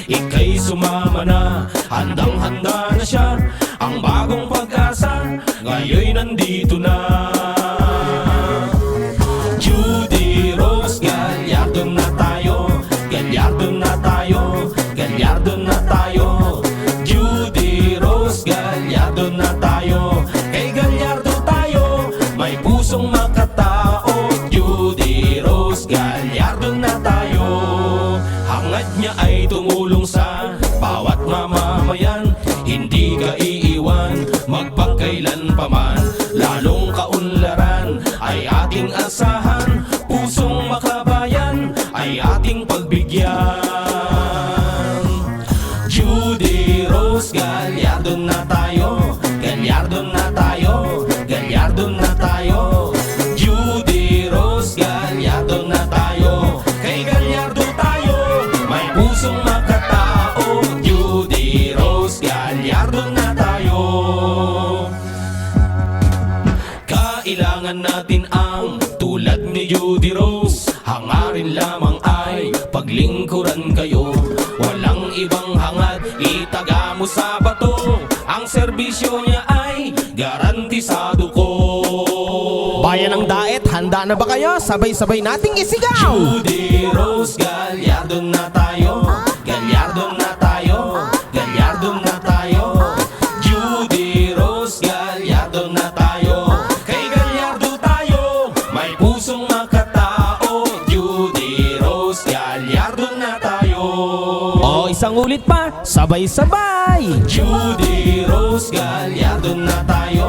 ika'y sumama na. Handang-handa na siya, ang bagong pag-asa ngayon'y nandito na. Judy Rose Gallardo na tayo, Gallardo na tayo, Gallardo na tayo. Judy Rose Gallardo na tayo, kay Gallardo tayo, may pusong makatao. Judy Rose Gallardo na tayo. Hangad niya ay tumulong sa bawat mamamayan, hindi ka iiwan magpagkailan pa man. Lalong kaunlaran ay ating asahan, pusong makabayan ay ating pagbigyan. Judy Rose Gallardo na tayo, Gallardo na tayo, Gallardo na tayo. Judy Rose Gallardo na tayo, kay Gallardo tayo, may pusong makatao. Judy Rose Gallardo na tayo. Kailangan natin ang tulad ni Judy Rose, hangarin lamang ay paglingkuran kayo. Walang ibang hangad, itaga mo sa bato, ang serbisyo niya ay garantisado ko. Bayan ng Daet, handa na ba kayo? Sabay-sabay nating isigaw! Judy Rose Gallardo na tayo, Gallardo na tayo, Gallardo na tayo. Judy Rose Gallardo na tayo, kay Gallardo tayo, may pusong makatao. Judy Rose Gallardo na tayo. O, isang ulit pa, sabay-sabay! Judy Rose Gallardo na tayo,